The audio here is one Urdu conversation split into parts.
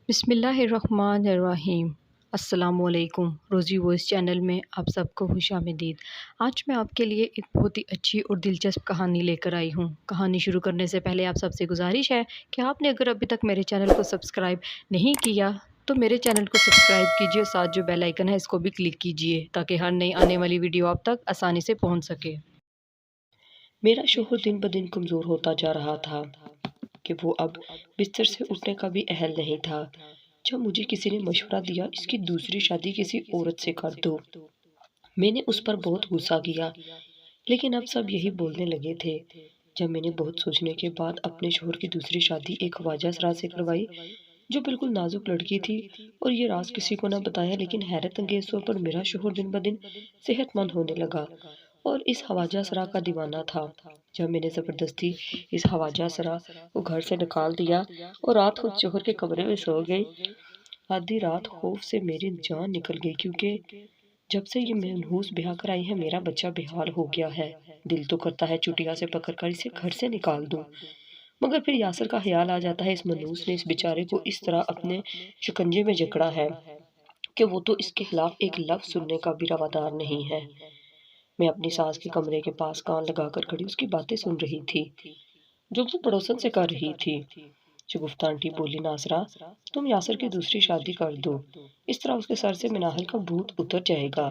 بسم اللہ الرحمن الرحیم۔ السلام علیکم۔ روزی وائس چینل میں آپ سب کو خوش آمدید۔ آج میں آپ کے لیے ایک بہت ہی اچھی اور دلچسپ کہانی لے کر آئی ہوں۔ کہانی شروع کرنے سے پہلے آپ سب سے گزارش ہے کہ آپ نے اگر ابھی تک میرے چینل کو سبسکرائب نہیں کیا تو میرے چینل کو سبسکرائب کیجیے، ساتھ جو بیل آئیکن ہے اس کو بھی کلک کیجیے تاکہ ہر نئی آنے والی ویڈیو آپ تک آسانی سے پہنچ سکے۔ میرا شوہر دن بدن کمزور ہوتا جا رہا تھا کہ وہ اب بستر سے اٹھنے کا بھی اہل نہیں تھا۔ جب مجھے کسی نے مشورہ دیا اس کی دوسری شادی کسی عورت سے کر دو، میں نے اس پر بہت غصہ کیا، لیکن اب سب یہی بولنے لگے تھے۔ جب میں نے بہت سوچنے کے بعد اپنے شوہر کی دوسری شادی ایک خواجہ سرا سے کروائی جو بالکل نازک لڑکی تھی، اور یہ راز کسی کو نہ بتایا، لیکن حیرت انگیز طور پر میرا شوہر دن بدن صحت مند ہونے لگا اور اس خواجہ سرا کا دیوانہ تھا۔ جب میں نے زبردستی اس خواجہ سرا کو گھر سے نکال دیا اور رات خود شوہر کے کمرے میں سو گئی، آدھی رات خوف سے میری جان نکل گئی، کیونکہ جب سے یہ منحوس بیاہ کر آئی ہے میرا بچہ بے حال ہو گیا ہے۔ دل تو کرتا ہے چٹیا سے پکڑ کر اسے گھر سے نکال دوں، مگر پھر یاسر کا خیال آ جاتا ہے اس منحوس نے اس بیچارے کو اس طرح اپنے شکنجے میں جکڑا ہے کہ وہ تو اس کے خلاف ایک لفظ سننے کا بھی روادار نہیں ہے۔ میں اپنی ساس کے کمرے کے پاس کان لگا کر کھڑی اس کی باتیں سن رہی تھی جو وہ پڑوسن سے کر رہی تھی۔ شگفتہ آنٹی بولی، ناصرہ تم یاسر کی دوسری شادی کر دو، اس طرح اس کے سر سے مناحل کا بھوت اتر جائے گا،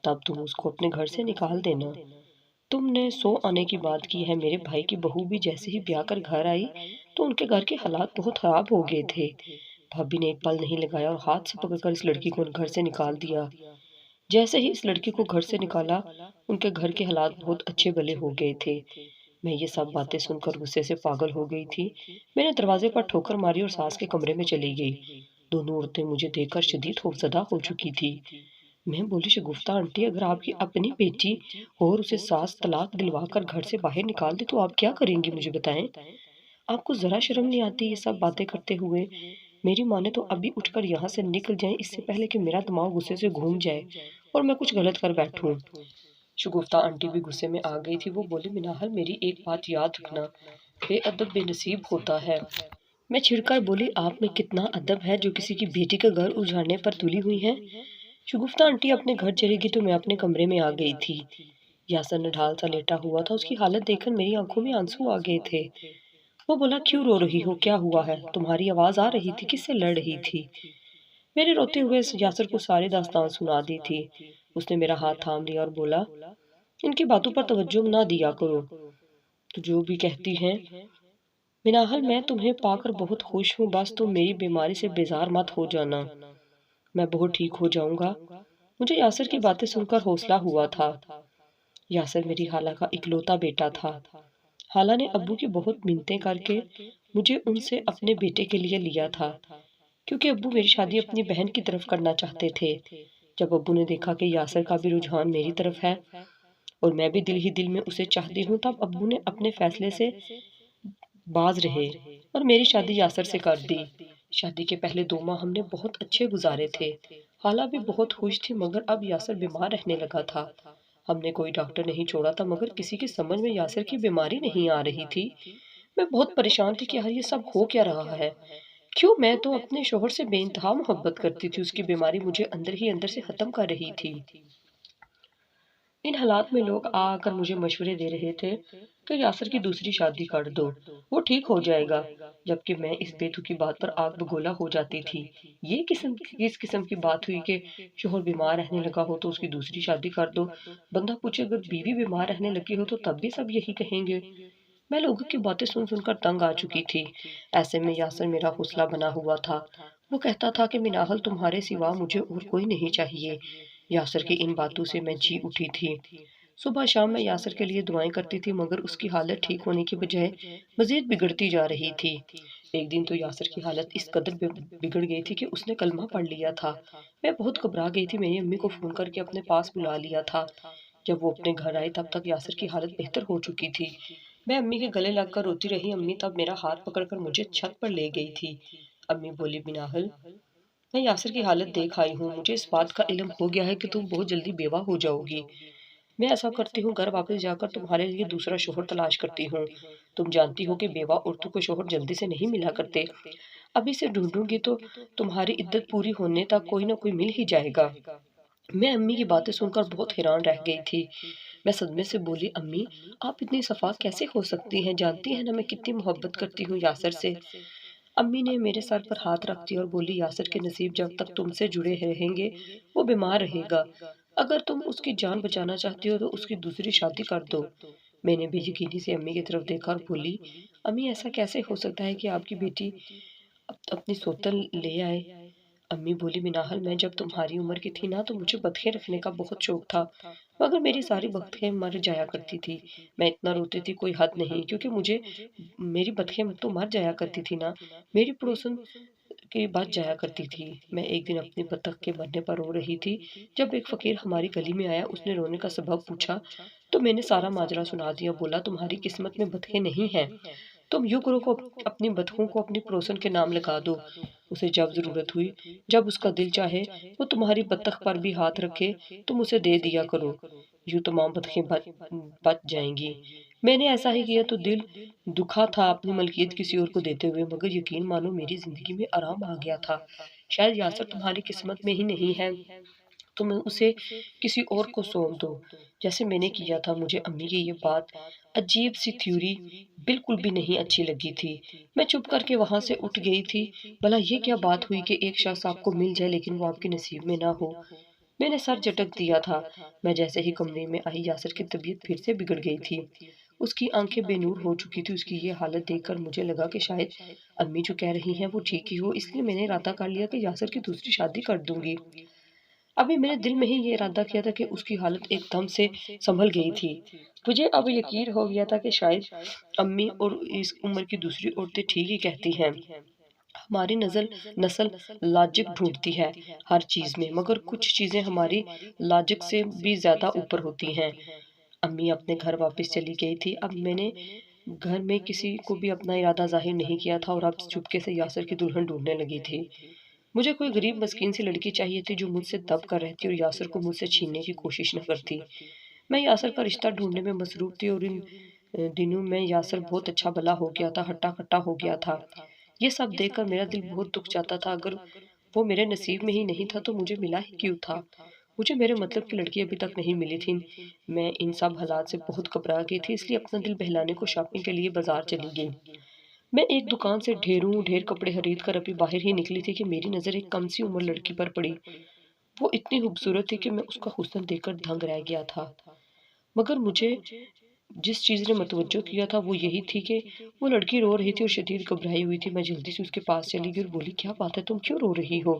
تب تم اس کو اپنے گھر سے نکال دینا۔ تم نے سو آنے کی بات کی ہے، میرے بھائی کی بہو بھی جیسے ہی بیاہ کر گھر آئی تو ان کے گھر کے حالات بہت خراب ہو گئے تھے۔ بھابی نے ایک پل نہیں لگایا اور ہاتھ سے پکڑ کر اس لڑکی کو گھر سے نکال دیا۔ جیسے ہی اس لڑکی کو گھر سے نکالا ان کے گھر کے حالات بہت اچھے بھلے ہو گئے تھے۔ میں یہ سب باتیں سن کر غصے سے پاگل ہو گئی تھی۔ میں نے دروازے پر ٹھوکر ماری اور ساس کے کمرے میں چلی گئی۔ دونوں عورتیں مجھے دیکھ کر شدید خوفزدہ ہو چکی تھی۔ میں بولی، شگفتہ آنٹی اگر آپ کی اپنی بیٹی اور اسے ساس طلاق دلوا کر گھر سے باہر نکال دے تو آپ کیا کریں گی، مجھے بتائیں۔ آپ کو ذرا شرم نہیں آتی یہ سب باتیں کرتے ہوئے؟ میری ماں نے تو ابھی اٹھ کر یہاں سے نکل جائیں اس سے پہلے کہ میرا دماغ غصے سے گھوم جائے اور میں کچھ غلط کر بیٹھوں۔ شگفتہ آنٹی بھی غصے میں آ گئی تھی۔ وہ بولی، مناحل میری ایک بات یاد رکھنا، بے ادب بے نصیب ہوتا ہے۔ میں چھڑ کر بولی، آپ میں کتنا ادب ہے جو کسی کی بیٹی کا گھر اجاڑنے پر تلی ہوئی ہیں۔ شگفتہ آنٹی اپنے گھر چلی گئی تو میں اپنے کمرے میں آ گئی تھی۔ یاسر نڈھال سا لیٹا ہوا تھا، اس کی حالت دیکھ کر میری آنکھوں میں آنسو آ گئے تھے۔ وہ بولا، کیوں رو رہی ہو، کیا ہوا ہے؟ تمہاری آواز آ رہی تھی، کس سے لڑ رہی تھی؟ میں نے روتے ہوئے یاسر کو ساری داستان سنا دی تھی۔ اس نے میرا ہاتھ تھام لیا اور بولا، ان کی باتوں پر توجہ نہ دیا کرو، تو جو بھی کہتی ہیں۔ مناحل میں تمہیں پا کر بہت خوش ہوں، بس تم میری بیماری سے بیزار مت ہو جانا، میں بہت ٹھیک ہو جاؤں گا۔ مجھے یاسر کی باتیں سن کر حوصلہ ہوا تھا۔ یاسر میری خالہ کا اکلوتا بیٹا تھا۔ خالہ نے ابو کی بہت منتیں کر کے مجھے ان سے اپنے بیٹے کے لیے لیا تھا، کیونکہ ابو میری شادی اپنی بہن کی طرف کرنا چاہتے تھے۔ جب ابو نے دیکھا کہ یاسر کا بھی رجحان میری طرف ہے اور میں بھی دل ہی دل میں اسے چاہتی ہوں، تب ابو نے اپنے فیصلے سے باز رہے اور میری شادی یاسر سے کر دی۔ شادی کے پہلے 2 ماہ ہم نے بہت اچھے گزارے تھے۔ خالہ بھی بہت خوش تھی، مگر اب یاسر بیمار رہنے لگا تھا۔ ہم نے کوئی ڈاکٹر نہیں چھوڑا تھا، مگر کسی کی سمجھ میں یاسر کی بیماری نہیں آ رہی تھی۔ میں بہت پریشان تھی کہ یار یہ سب ہو کیا رہا ہے، کیوں؟ میں تو اپنے شوہر سے بے انتہا محبت کرتی تھی، اس کی بیماری مجھے اندر ہی اندر سے ختم کر رہی تھی۔ ان حالات میں لوگ آ کر مجھے مشورے دے رہے تھے کہ یاسر کی دوسری شادی کر دو، وہ ٹھیک ہو جائے گا، جبکہ میں اس بے تکی بات پر آگ بگولا ہو جاتی تھی۔ یہ کس قسم کی بات ہوئی کہ شوہر بیمار رہنے لگا ہو تو اس کی دوسری شادی کر دو؟ بندہ پوچھے اگر بیوی بیمار رہنے لگی ہو تو تب بھی سب یہی کہیں گے۔ میں لوگوں کی باتیں سن سن کر تنگ آ چکی تھی۔ ایسے میں یاسر میرا حوصلہ بنا ہوا تھا۔ وہ کہتا تھا کہ مناحل تمہارے سوا مجھے اور کوئی نہیں چاہیے۔ یاسر کی ان باتوں سے میں جی اٹھی تھی۔ صبح شام میں یاسر کے لیے دعائیں کرتی تھی، مگر اس کی حالت ٹھیک ہونے کی بجائے مزید بگڑتی جا رہی تھی۔ ایک دن تو یاسر کی حالت اس قدر بگڑ گئی تھی کہ اس نے کلمہ پڑھ لیا تھا۔ میں بہت گھبرا گئی تھی، میں نے امی کو فون کر کے اپنے پاس بلا لیا تھا۔ جب وہ اپنے گھر آئے تب تک یاسر کی حالت بہتر ہو چکی تھی۔ میں امی کے گلے لگ کر روتی رہی۔ امی تب میرا ہاتھ پکڑ کر مجھے چھت پر لے گئی تھی۔ امی بولی، مناحل میں یاسر کی حالت دیکھ آئی ہوں، مجھے اس بات کا علم ہو گیا ہے کہ تم بہت جلدی بیوہ ہو جاؤ گی۔ میں ایسا کرتی ہوں، گھر واپس جا کر تمہارے لیے دوسرا شوہر تلاش کرتی ہوں۔ تم جانتی ہو کہ بیوہ عورتوں کو شوہر جلدی سے نہیں ملا کرتے۔ ابھی سے ڈھونڈوں گی تو تمہاری عدت پوری ہونے تک کوئی نہ کوئی مل ہی جائے گا۔ میں امی کی باتیں سن کر بہت حیران رہ گئی تھی۔ میں صدمے سے بولی، امی آپ اتنی صفا کیسے ہو سکتی ہیں؟ جانتی ہیں نا میں کتنی محبت کرتی ہوں یاسر سے۔ امی نے میرے سر پر ہاتھ رکھ دیا اور بولی، یاسر کے نصیب جب تک تم سے جڑے رہیں گے وہ بیمار رہے گا۔ اگر تم اس کی جان بچانا چاہتی ہو تو اس کی دوسری شادی کر دو۔ میں نے بے یقینی سے امی کی طرف دیکھا اور بولی، امی ایسا کیسے ہو سکتا ہے کہ آپ کی بیٹی اپنی سوتن لے آئے؟ امی بولی، مناحل میں جب تمہاری عمر کی تھی نا تو مجھے بطخیں رکھنے کا بہت شوق تھا، مگر میری ساری بطخیں مر جایا کرتی تھی۔ میں اتنا روتی تھی کوئی حد نہیں، کیونکہ میری بطخیں تو مر جایا کرتی تھی نا، میری پڑوسن کی بچ جایا کرتی تھی۔ میں ایک دن اپنی بطخ کے مرنے پر رو رہی تھی، جب ایک فقیر ہماری گلی میں آیا۔ اس نے رونے کا سبب پوچھا تو میں نے سارا ماجرا سنا دیا۔ بولا، تمہاری قسمت میں بطخیں نہیں ہیں، تم یوں کرو کو اپنی بطخوں کو اپنی پڑوسن کے نام لگا دو۔ اسے جب ضرورت ہوئی، جب اس کا دل چاہے وہ تمہاری بطخ پر بھی ہاتھ رکھے، تم اسے دے دیا کرو، یوں تمام بطخیں بچ جائیں گی۔ میں نے ایسا ہی کیا تو دل دکھا تھا اپنی ملکیت کسی اور کو دیتے ہوئے، مگر یقین مانو میری زندگی میں آرام آ گیا تھا۔ شاید یاسر تمہاری قسمت میں ہی نہیں ہے، تم اسے کسی اور کو سونپ دو جیسے میں نے کیا تھا۔ مجھے امی کی یہ بات، عجیب سی تھیوری، بالکل بھی نہیں اچھی لگی تھی۔ میں چپ کر کے وہاں سے اٹھ گئی تھی۔ بھلا یہ کیا بات ہوئی کہ ایک شخص آپ کو مل جائے لیکن وہ آپ کے نصیب میں نہ ہو؟ میں نے سر جھٹک دیا تھا۔ میں جیسے ہی کمرے میں آئی، یاسر کی طبیعت پھر سے بگڑ گئی تھی۔ اس کی آنکھیں بے نور ہو چکی تھی۔ اس کی یہ حالت دیکھ کر مجھے لگا کہ شاید امی جو کہہ رہی ہیں وہ ٹھیک ہی ہو، اس لیے میں نے ارادہ کر لیا کہ یاسر کی دوسری شادی کر دوں گی۔ ابھی میرے دل میں ہی یہ ارادہ کیا تھا کہ اس کی حالت ایک دم سے سنبھل گئی تھی۔ مجھے اب یقین ہو گیا تھا کہ شاید امی اور اس عمر کی دوسری عورتیں ٹھیک ہی کہتی ہیں۔ ہماری نسل لاجک ڈھونڈتی ہے ہر چیز میں، مگر کچھ چیزیں ہماری لاجک سے بھی زیادہ اوپر ہوتی ہیں۔ امی اپنے گھر واپس چلی گئی تھی۔ اب میں نے گھر میں کسی کو بھی اپنا ارادہ ظاہر نہیں کیا تھا اور اب چپکے سے یاسر کی دلہن ڈھونڈنے لگی تھی۔ مجھے کوئی غریب مسکین سی لڑکی چاہیے تھی جو مجھ سے دب کر رہتی اور یاسر کو مجھ سے چھیننے کی کوشش نہ کرتی۔ میں یاسر کا رشتہ ڈھونڈنے میں مصروف تھی اور ان دنوں میں یاسر بہت اچھا بھلا ہو گیا تھا، ہٹا کٹا ہو گیا تھا۔ یہ سب دیکھ کر میرا دل بہت دکھ جاتا تھا۔ اگر وہ میرے نصیب میں ہی نہیں تھا تو مجھے ملا ہی کیوں تھا؟ مجھے میرے مطلب کی لڑکی ابھی تک نہیں ملی تھی۔ میں ان سب حالات سے بہت گھبرا گئی تھی، اس لیے اپنا دل بہلانے کو شاپنگ کے لیے بازار چلی گئی۔ میں ایک دکان سے ڈھیر کپڑے خرید کر ابھی باہر ہی نکلی تھی کہ میری نظر ایک کم سی عمر لڑکی پر پڑی۔ وہ اتنی خوبصورت تھی کہ میں اس کا حسن دیکھ کر دھنگ رہ گیا تھا، مگر مجھے جس چیز نے متوجہ کیا تھا وہ یہی تھی کہ وہ لڑکی رو رہی تھی اور شدید گھبرائی ہوئی تھی۔ میں جلدی سے اس کے پاس چلی گئی اور بولی، کیا بات ہے، تم کیوں رو رہی ہو؟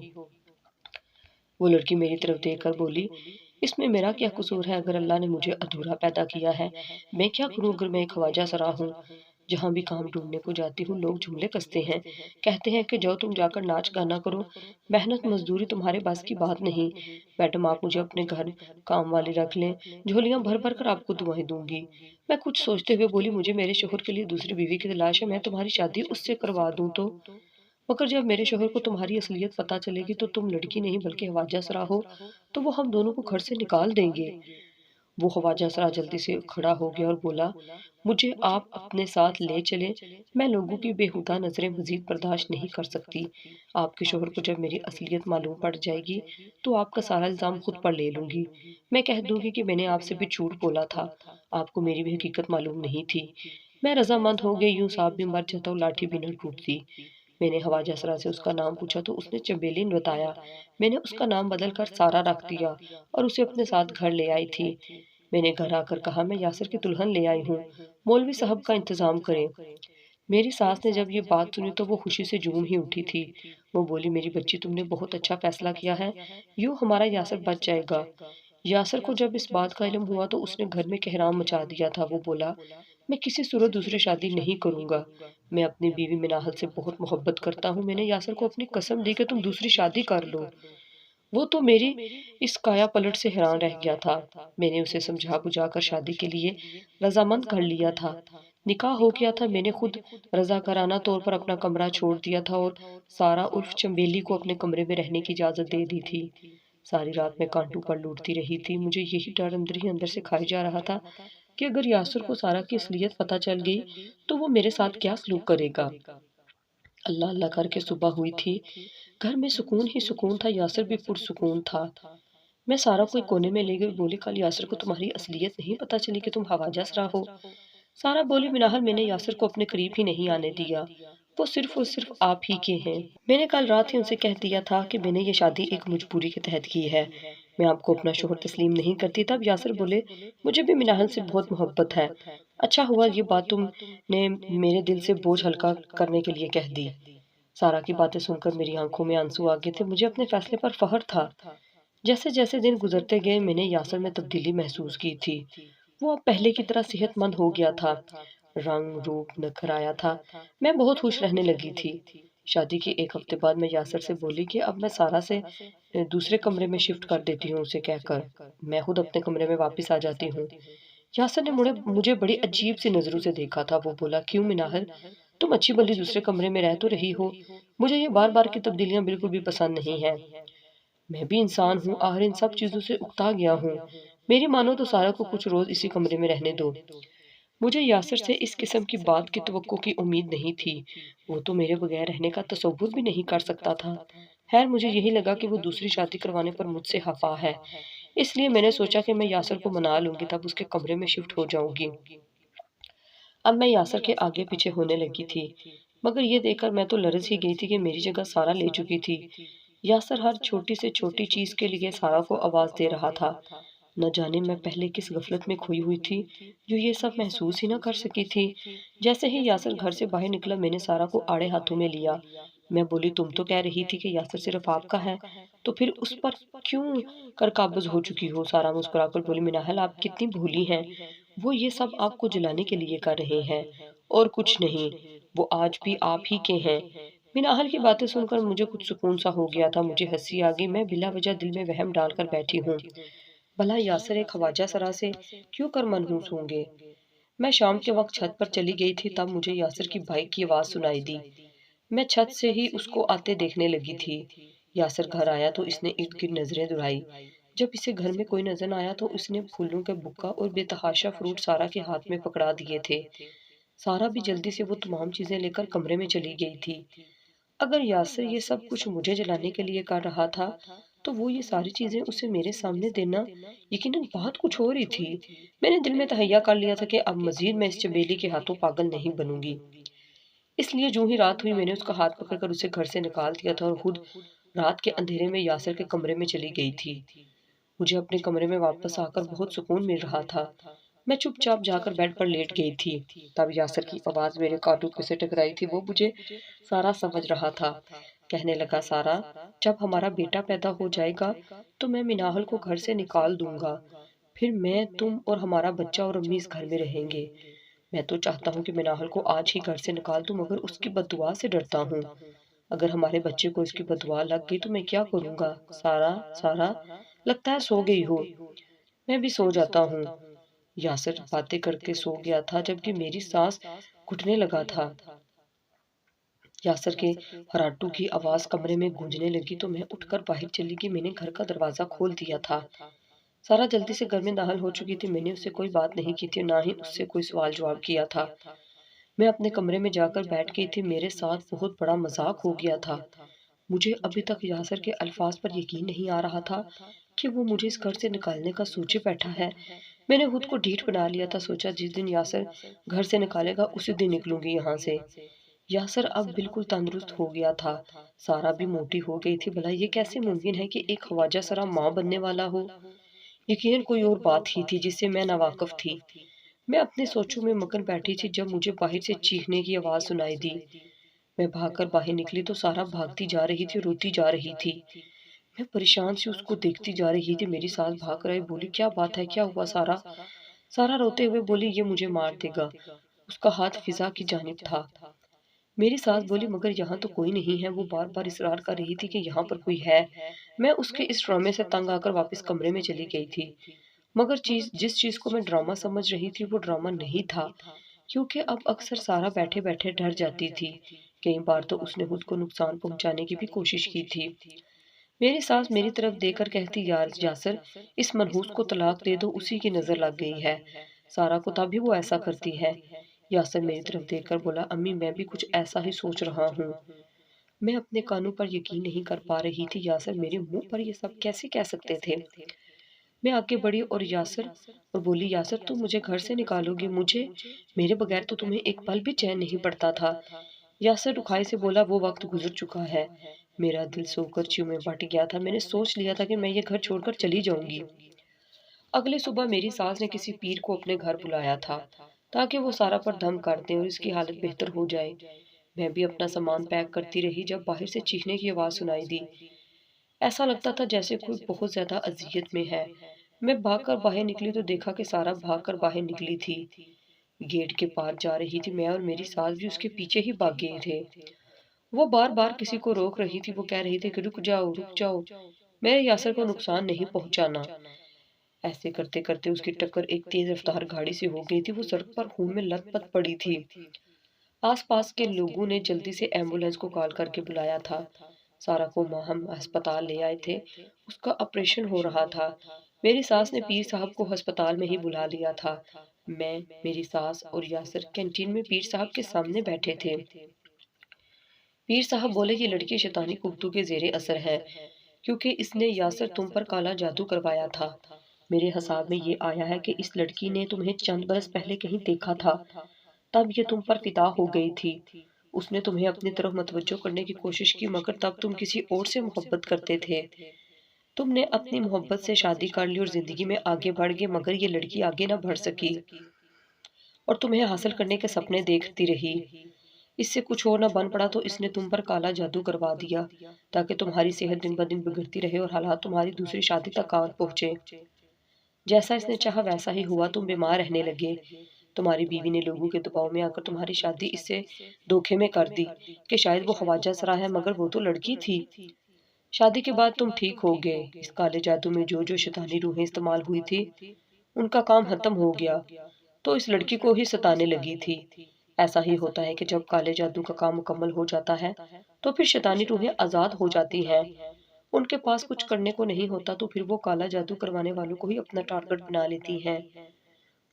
وہ لڑکی میری طرف دیکھ کر بولی، اس میں میرا کیا قصور ہے؟ اگر اللہ نے مجھے ادھورا پیدا کیا ہے، میں کیا کروں؟ اگر میں ایک خواجہ سرا ہوں، جہاں بھی کام ڈھونڈنے کو جاتی ہوں لوگ جملے کستے ہیں، کہتے ہیں کہ جاؤ تم جا کر ناچ گانا کرو، محنت مزدوری تمہارے بس کی بات نہیں، میڈم آپ مجھے اپنے گھر کام والی رکھ لیں، جھولیاں بھر بھر کر آپ کو دعائیں دوں گی۔ میں کچھ سوچتے ہوئے بولی، مجھے میرے شوہر کے لیے دوسری بیوی کی تلاش ہے، میں تمہاری شادی اس سے کروا دوں تو؟ مگر جب میرے شوہر کو تمہاری اصلیت پتہ چلے گی تو تم لڑکی نہیں بلکہ خواجہ سرا ہو، تو وہ ہم دونوں کو گھر سے نکال دیں گے۔ وہ خواجہ سرا جلدی سے کھڑا ہو گیا اور بولا، مجھے آپ اپنے ساتھ لے چلیں، میں لوگوں کی بےہودہ نظریں مزید برداشت نہیں کر سکتی۔ آپ کے شوہر کو جب میری اصلیت معلوم پڑ جائے گی تو آپ کا سارا الزام خود پر لے لوں گی۔ میں کہہ دوں گی کہ میں نے آپ سے بھی جھوٹ بولا تھا، آپ کو میری بھی حقیقت معلوم نہیں تھی۔ میں رضامند ہو گئی، یوں سانپ بھی مر جاتا اور لاٹھی بھی نہ ٹوٹتی۔ میں نے خواجہ سرا سے اس کا نام پوچھا تو اس نے چنبیلی بتایا۔ میں نے اس کا نام بدل کر سارا رکھ دیا اور اسے اپنے ساتھ گھر لے آئی تھی۔ میں نے گھر آ کر کہا، میں یاسر کی دلہن لے آئی ہوں، مولوی صاحب کا انتظام کریں۔ میری ساس نے جب یہ بات سنی تو وہ خوشی سے جھوم ہی اٹھی تھی۔ وہ بولی، میری بچی تم نے بہت اچھا فیصلہ کیا ہے، یوں ہمارا یاسر بچ جائے گا۔ یاسر کو جب اس بات کا علم ہوا تو اس نے گھر میں کہرام مچا دیا تھا۔ وہ بولا، میں کسی صورت دوسری شادی نہیں کروں گا، میں اپنی بیوی مناحل سے بہت محبت کرتا ہوں۔ میں نے یاسر کو اپنی قسم دی کہ تم دوسری شادی کر لو۔ وہ تو میری اس کایا پلٹ سے حیران رہ گیا تھا۔ میں نے اسے سمجھا بجھا کر شادی کے لیے رضامند کر لیا تھا۔ نکاح ہو گیا تھا۔ میں نے خود رضاکارانہ طور پر اپنا کمرہ چھوڑ دیا تھا اور سارا عرف چنبیلی کو اپنے کمرے میں رہنے کی اجازت دے دی تھی۔ ساری رات میں کانٹوں پر لوٹتی رہی تھی۔ مجھے یہی ڈر اندر ہی اندر سے کھائی جا رہا تھا کہ اگر یاسر کو سارا کی اصلیت پتہ چل گئی تو وہ میرے ساتھ کیا سلوک کرے گا۔ اللہ اللہ کر کے صبح ہوئی تھی۔ گھر میں سکون ہی سکون تھا، یاسر بھی پرسکون تھا۔ میں سارا کو ایک کونے میں لے گئی، بولی کل یاسر کو تمہاری اصلیت نہیں پتہ چلی کہ تم ہوا جس رہا ہو؟ سارا بولی مناہل میں نے یاسر کو اپنے قریب ہی نہیں آنے دیا، وہ صرف اور صرف آپ ہی کے ہیں۔ میں نے کل رات ہی ان سے کہہ دیا تھا کہ میں نے یہ شادی ایک مجبوری کے تحت کی ہے، میں آپ کو اپنا شوہر تسلیم نہیں کرتی۔ تب یاسر بولے مجھے بھی مناہل سے بہت محبت ہے، اچھا ہوا یہ بات تم نے میرے دل سے بوجھ ہلکا کرنے کے لیے کہہ دی۔ سارا کی باتیں سن کر میری آنکھوں میں آنسو آ گئے تھے، مجھے اپنے فیصلے پر فخر تھا۔ جیسے جیسے دن گزرتے گئے میں نے یاسر میں تبدیلی محسوس کی تھی، وہ اب پہلے کی طرح صحت مند ہو گیا تھا، رنگ روپ نکھر آیا تھا، میں بہت خوش رہنے لگی تھی۔ شادی کے ایک ہفتے بعد میں یاسر سے بولی کہ اب میں سارا سے دوسرے کمرے میں شفٹ کر دیتی ہوں، اسے کہہ کر میں خود اپنے کمرے میں واپس آ جاتی ہوں۔ یاسر نے مجھے بڑی عجیب سی نظروں سے دیکھا تھا، وہ بولا کیوں مناہل، تم اچھی بلی دوسرے کمرے میں رہ تو رہی ہو، مجھے یہ بار بار کی تبدیلیاں بالکل بھی پسند نہیں ہیں۔ میں بھی انسان ہوں، آخر ان سب چیزوں سے اکتا گیا ہوں، میری مانو تو سارا کو کچھ روز اسی کمرے میں رہنے دو۔ مجھے یاسر سے اس قسم کی بات کی توقع کی امید نہیں تھی، وہ تو میرے بغیر رہنے کا تصور بھی نہیں کر سکتا تھا۔ خیر مجھے یہی لگا کہ وہ دوسری شادی کروانے پر مجھ سے خفا ہے، اس لیے میں نے سوچا کہ میں یاسر کو منا لوں گی، تب اس کے کمرے میں شفٹ ہو جاؤں گی۔ اب میں یاسر کے آگے پیچھے ہونے لگی تھی، مگر یہ دیکھ کر میں تو لرز ہی گئی تھی کہ میری جگہ سارا لے چکی تھی۔ یاسر ہر چھوٹی سے چھوٹی چیز کے لیے سارا کو آواز دے رہا تھا، نہ جانے میں پہلے کس غفلت میں کھوئی ہوئی تھی جو یہ سب محسوس ہی نہ کر سکی تھی۔ جیسے ہی یاسر گھر سے باہر نکلا میں نے سارا کو آڑے ہاتھوں میں لیا، میں بولی تم تو کہہ رہی تھی کہ یاسر صرف آپ کا ہے، تو پھر اس پر کیوں کر قابض ہو چکی ہو؟ سارا مسکرا کر بولی مناہل آپ کتنی بھولی ہیں، وہ یہ سب آپ کو جلانے کے لیے کر رہے ہیں اور کچھ نہیں، وہ آج بھی آپ ہی کے ہیں۔ مناہل کی باتیں سن کر مجھے کچھ سکون سا ہو گیا تھا، مجھے ہنسی آ گئی، میں بلا وجہ دل میں وہم ڈال کر بیٹھی ہوں، بھلا یاسر ایک خواجہ سرا سے کیوں کر منحوس ہوں گے۔ میں شام کے وقت چھت پر چلی گئی تھی، تب مجھے یاسر کی بائک کی آواز سنائی دی، میں چھت سے ہی اس کو آتے دیکھنے لگی تھی۔ یاسر گھر آیا تو اس نے ارد گرد نظریں دوڑائی، جب اسے گھر میں کوئی نظر آیا تو اس نے پھولوں کے بکا اور بے تحاشا فروٹ سارا کے ہاتھ میں پکڑا دیے تھے۔ سارا بھی جلدی سے وہ تمام چیزیں لے کر کمرے میں چلی گئی تھی۔ اگر یاسر یہ سب کچھ مجھے جلانے کے لیے کر رہا تھا تو وہ یہ ساری چیزیں اسے میرے سامنے دینا یقیناً بہت کچھ ہو رہی تھی۔ میں نے دل میں تہیہ کر لیا تھا کہ اب مزید میں اس چبیلی کے ہاتھوں پاگل نہیں بنوں گی، اس لیے جو ہی رات ہوئی میں نے اس کا ہاتھ پکڑ کر اسے گھر سے نکال دیا تھا اور خود رات کے اندھیرے میں یاسر کے کمرے میں چلی گئی تھی۔ مجھے اپنے کمرے میں واپس آ کر بہت سکون مل رہا تھا، میں چپ چاپ جا کر بیڈ پر لیٹ گئی تھی، تب یاسر کی آواز میرے کانٹوں سے ٹکرائی تھی، وہ مجھے سارا سمجھ رہا تھا۔ کہنے لگا سارا جب ہمارا بیٹا پیدا ہو جائے گا تو میں مناہل کو گھر سے نکال دوں گا، پھر میں تم اور ہمارا بچہ اور امی اس گھر میں رہیں گے۔ میں تو چاہتا ہوں کہ مناہل کو آج ہی گھر سے نکال دوں، مگر اس کی بددعا سے ڈرتا ہوں، اگر ہمارے بچے کو اس کی بددعا لگ گئی تو میں کیا کروں گا؟ سارا سارا لگتا ہے سو گئی ہو، میں بھی سو جاتا ہوں۔ یاسر باتیں کر کے سو گیا تھا جبکہ میری سانس گھٹنے لگا تھا۔ یاسر کے خراٹوں کی آواز کمرے میں گونجنے لگی تو میں اٹھ کر باہر چلی گئی، میں نے گھر کا دروازہ کھول دیا تھا۔ سارا جلدی سے گھر میں داخل ہو چکی تھی، میں نے اس سے کوئی بات نہیں کی تھی، نہ ہی اس سے کوئی سوال جواب کیا تھا۔ میں اپنے کمرے میں جا کر بیٹھ گئی تھی، میرے ساتھ بہت بڑا مذاق ہو گیا تھا۔ مجھے ابھی تک یاسر کے الفاظ پر یقین نہیں آ رہا تھا کہ وہ مجھے اس گھر سے نکالنے کا سوچے بیٹھا ہے۔ میں نے خود کو ڈھیٹ بنا لیا تھا، سوچا جس دن یاسر گھر سے نکالے گا اسی دن نکلوں گی یہاں سے۔ یاسر اب بالکل تندرست ہو گیا تھا، سارا بھی موٹی ہو گئی تھی، بھلا یہ کیسے ممکن ہے کہ ایک خواجہ سرا ماں بننے والا ہو؟ یقیناً کوئی اور بات ہی تھی جس سے میں ناواقف تھی۔ میں اپنے سوچوں میں مگن بیٹھی تھی جب مجھے باہر سے چیخنے کی آواز سنائی دی۔ میں بھاگ کر باہر نکلی تو سارا بھاگتی جا رہی تھی، روتی جا رہی تھی، میں پریشان سی اس کو دیکھتی جا رہی تھی، میری ساس بھاگ رہی، بولی کیا بات ہے، کیا ہوا سارا؟ سارا روتے ہوئے بولی یہ مجھے مار دے گا، اس کا ہاتھ فضا کی جانب تھا۔ میری ساس بولی مگر یہاں تو کوئی نہیں ہے، وہ بار بار اصرار کر رہی تھی کہ یہاں پر کوئی ہے۔ میں اس کے اس ڈرامے سے تنگ آ کر واپس کمرے میں چلی گئی تھی، مگر جس چیز کو میں ڈرامہ سمجھ رہی تھی وہ ڈرامہ نہیں تھا، کیونکہ اب اکثر سارا بیٹھے بیٹھے ڈر جاتی تھی، کئی بار تو اس نے خود کو نقصان پہنچانے کی بھی کوشش کی تھی۔ میری ساس میری طرف دیکھ کر کہتی، یاسر اس منحوس کو طلاق دے دو، اسی کی نظر لگ گئی ہے، سارا کو تب بھی وہ ایسا کرتی ہے۔ یاسر میری طرف دیکھ کر بولا، امی میں بھی کچھ ایسا ہی سوچ رہا ہوں۔ میں اپنے کانوں پر یقین نہیں کر پا رہی تھی، یاسر میرے منہ پر یہ سب کیسے کہہ سکتے تھے؟ میں آگے بڑھی اور بولی، یاسر تم مجھے گھر سے نکالو گے، میرے بغیر تو تمہیں ایک پل بھی چین نہیں پڑتا تھا۔ یاسر رکھائی سے بولا، وہ وقت گزر چکا ہے، میرا دل سو کر چیوں میں بٹ گیا تھا، میں نے سوچ لیا تھا کہ میں یہ گھر چھوڑ کر چلی جاؤں گی۔ اگلے صبح میری ساس نے کسی پیر کو اپنے گھر بلایا تھا تاکہ وہ سارا پر دم کر دیں اور اس کی حالت بہتر ہو جائے۔ میں بھی اپنا سامان پیک کرتی رہی جب باہر سے چیخنے کی آواز سنائی دی۔ ایسا لگتا تھا جیسے کوئی بہت زیادہ اذیت میں ہے۔ میں بھاگ کر باہر نکلی تو دیکھا کہ سارا بھاگ کر باہر نکلی تھی، گیٹ کے پاس جا رہی تھی۔ میں اور میری ساس بھی اس کے پیچھے ہی بھاگ گئے تھے۔ وہ بار بار کسی کو روک رہی تھی، وہ کہہ رہی تھی کہ رک جاؤ رک جاؤ، میرے یاسر کو نقصان نہیں پہنچانا۔ ایسے کرتے کرتے اس کی ٹکر ایک تیز رفتار گاڑی سے ہو گئی تھی، وہ سڑک پر خون میں لت پت پڑی تھی۔ آس پاس کے لوگوں نے جلدی سے ایمبولینس کو کال کر کے بلایا تھا۔ سارا کو ہم ہسپتال لے آئے تھے، اس کا آپریشن ہو رہا تھا۔ میری ساس نے پیر صاحب کو ہسپتال میں ہی بلا لیا تھا۔ میں، میری ساس اور یاسر کینٹین میں پیر صاحب کے سامنے بیٹھے تھے۔ پیر صاحب بولے، یہ لڑکی شیطانی قوتوں کے زیر اثر ہے، کیونکہ اس نے یاسر تم پر کالا جادو کروایا تھا۔ میرے حساب میں یہ آیا ہے کہ اس لڑکی نے تمہیں چند برس پہلے کہیں دیکھا تھا، تب یہ تم پر فدا ہو گئی تھی۔ اس نے تمہیں اپنی طرف متوجہ کرنے کی کوشش کی، مگر تب تم کسی اور سے محبت کرتے تھے۔ تم نے اپنی محبت سے شادی کر لی اور زندگی میں آگے بڑھ گئے، مگر یہ لڑکی آگے نہ بڑھ سکی اور تمہیں حاصل کرنے کے سپنے دیکھتی رہی۔ اس سے کچھ اور نہ بن پڑا تو اس نے تم پر کالا جادو کروا دیا تاکہ تمہاری صحت دن بدن بگڑتی رہے اور حالات تمہاری دوسری شادی تک آن پہنچے۔ جیسا اس نے چاہا ویسا ہی ہوا، تم بیمار رہنے لگے۔ تمہاری بیوی نے لوگوں کے دباؤ میں آ کر تمہاری شادی اس سے دھوکے میں کر دی کہ شاید وہ خواجہ سرا ہے، مگر وہ تو لڑکی تھی۔ شادی کے بعد تم ٹھیک ہو گئے۔ اس کالے جادو میں جو شیطانی روحیں استعمال ہوئی تھی ان کا کام ختم ہو گیا تو اس لڑکی کو ہی ستانے لگی تھی۔ ایسا ہی ہوتا ہے کہ جب کالے جادو کا کام مکمل ہو جاتا ہے تو پھر شیطانی روحیں آزاد ہو جاتی ہیں، ان کے پاس کچھ کرنے کو نہیں ہوتا تو پھر وہ کالا جادو کروانے والوں کو ہی اپنا ٹارگٹ بنا لیتی ہیں۔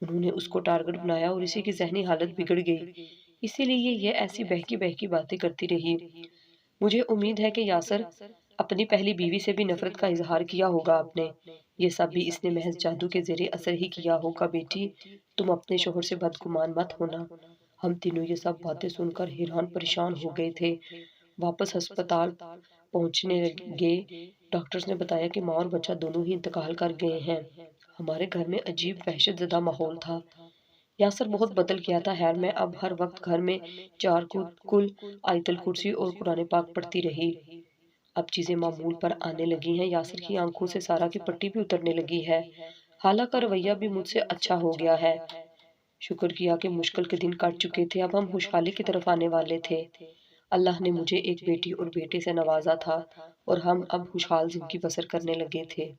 انہوں نے اس کو ٹارگٹ بنایا اور اسی کی ذہنی حالت بگڑ گئی، اسی لیے یہ ایسی بہکی بہکی باتیں کرتی رہی۔ مجھے امید ہے کہ یاسر اپنی پہلی بیوی سے بھی نفرت کا اظہار کیا ہوگا آپ نے، یہ سب بھی اس نے محض جادو کے زیر اثر ہی کیا ہوگا۔ بیٹی تم اپنے شوہر سے بدگمان مت ہونا۔ ہم تینوں یہ سب باتیں سن کر حیران پریشان ہو گئے تھے۔ واپس ہسپتال پہنچنے لگے، ڈاکٹرز نے بتایا کہ ماں اور بچہ دونوں ہی انتقال کر گئے ہیں۔ ہمارے گھر میں عجیب وحشت زدہ ماحول تھا۔ یاسر بہت بدل گیا تھا، خیر میں اب ہر وقت گھر میں 4 کل آیت الکرسی اور قرآن پاک پڑھتی رہی۔ اب چیزیں معمول پر آنے لگی ہیں، یاسر کی آنکھوں سے سارا کی پٹی بھی اترنے لگی ہے، حالانکہ رویہ بھی مجھ سے اچھا ہو گیا ہے۔ شکر کیا کہ مشکل کے دن کٹ چکے تھے، اب ہم خوشحالی کی طرف آنے والے تھے۔ اللہ نے مجھے ایک بیٹی اور بیٹے سے نوازا تھا اور ہم اب خوشحال زندگی بسر کرنے لگے تھے۔